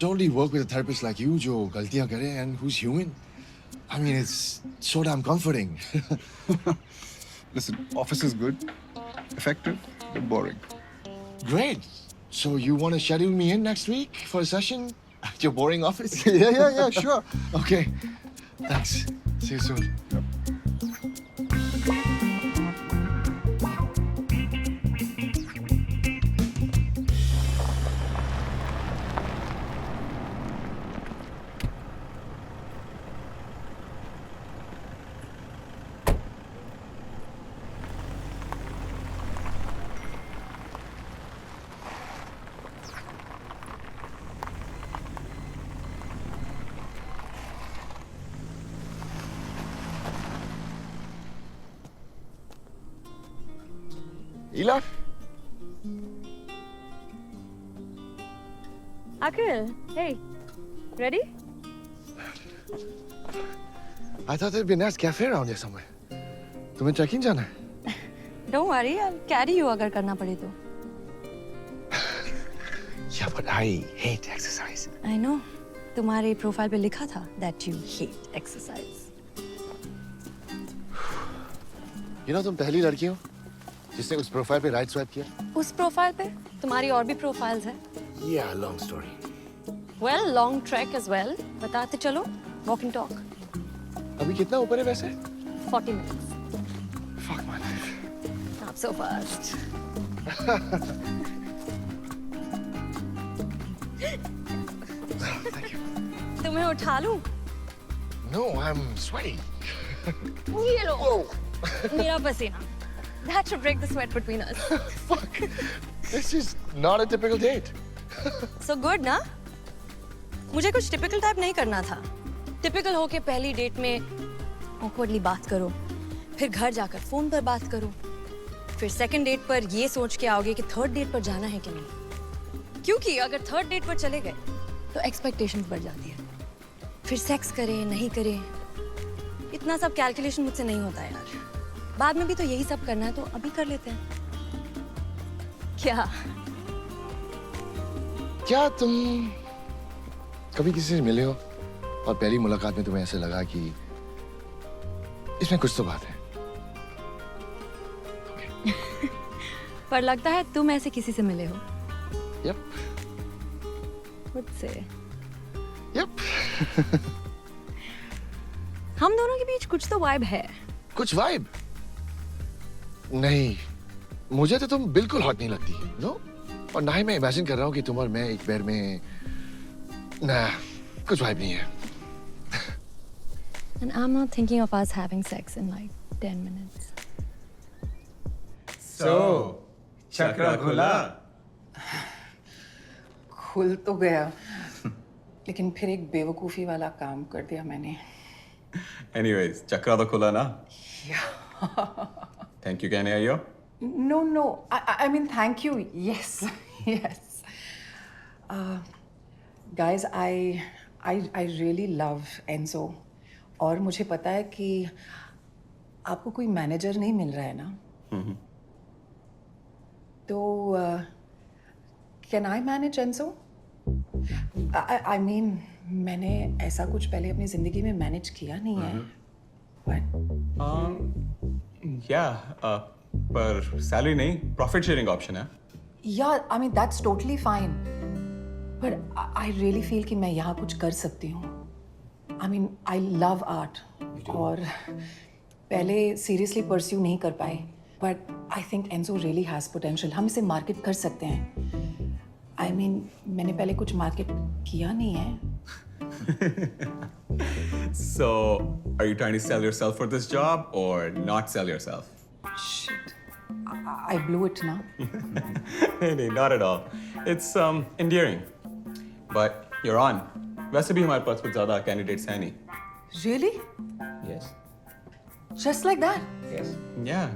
totally work with a therapist like you, जो गलतियां करे and who's human. I mean, it's so damn comforting. Listen, office is good, effective, but boring. Great. So you want to schedule me in next week for a session at your boring office? Yeah, sure. Okay. Thanks. See you soon. Ela? Akhil, hey, ready? I thought there'd be a nice cafe around here somewhere. तुम्हें trekking जाना है? Don't worry, I'll carry you अगर करना पड़े तो. Yeah, but I hate exercise. I know. तुम्हारे profile पे लिखा था that you hate exercise. You know तुम पहली लड़की हो जिसने उस प्रोफाइल पे राइट स्वाइप किया? उस प्रोफाइल पे तुम्हारी और भी प्रोफाइल्स हैं. Yeah, long story. Well, long trek as well. बताते चलो. Walk and talk. अभी कितना ऊपर है वैसे? 40 minutes. Fuck my life. Not so fast. Thank you. तुम्हें उठा लूं? No, I'm sweaty. ये लो. मेरा पसीना. That should break the sweat between us. Fuck. This is not a typical date. So good ना? मुझे कुछ टिपिकल टाइप नहीं करना था. टिपिकल होके पहली डेट में awkwardly बात करो, फिर घर जाकर फोन पर बात करो, फिर सेकंड डेट पर ये सोच के आओगे कि थर्ड डेट पर जाना है कि नहीं. क्योंकि अगर थर्ड डेट पर चले गए तो एक्सपेक्टेशंस बढ़ जाती है. फिर सेक्स करें नहीं करें, इतना सब कैलकुलेशन मुझसे नहीं होता है यार. बाद में भी तो यही सब करना है तो अभी कर लेते हैं. क्या? क्या तुम कभी किसी से मिले हो और पहली मुलाकात में तुम्हें ऐसे लगा कि इसमें कुछ तो बात है? पर लगता है तुम ऐसे किसी से मिले हो. Yep. मुझसे. Yep. हम दोनों के बीच कुछ तो वाइब है. कुछ वाइब? नहीं, मुझे तो तुम बिल्कुल हॉट नहीं लगती. नो? और ना ही मैं इमेजिन कर रहा हूँ कि तुम और मैं एक पैर में. ना, कुछ वाइब नहीं है. And I'm not thinking of us having sex in like 10 minutes. So, चक्रा खुला? खुल तो गया, लेकिन फिर एक बेवकूफ़ी वाला काम कर दिया मैंने. Anyways, चक्रा तो खुला ना? Thank you, कहने आई हो? No. I mean, thank you. Yes, yes. Guys, I really love Enzo. और मुझे पता है कि आपको कोई मैनेजर नहीं मिल रहा है ना? तो can I manage Enzo? I mean, मैंने ऐसा कुछ पहले अपनी जिंदगी में मैनेज किया नहीं है. But Yeah, पर सैलरी नहीं, प्रॉफिट शेयरिंग ऑप्शन है. yeah, I mean that's totally fine. But I really feel कि मैं यहाँ कुछ कर सकती हूँ. I mean, I love art. और पहले seriously pursue नहीं कर पाए. But I think Enzo really has potential. हम इसे market कर सकते हैं. I mean, मैंने पहले कुछ market किया नहीं है. So, are you trying to sell yourself for this job or not sell yourself? Shit. I blew it now. नहीं, not at all. It's endearing. But you're on. वैसे भी हमारे पास कुछ ज़्यादा candidates हैं नहीं. Really? Yes. Just like that? Yes. Yeah.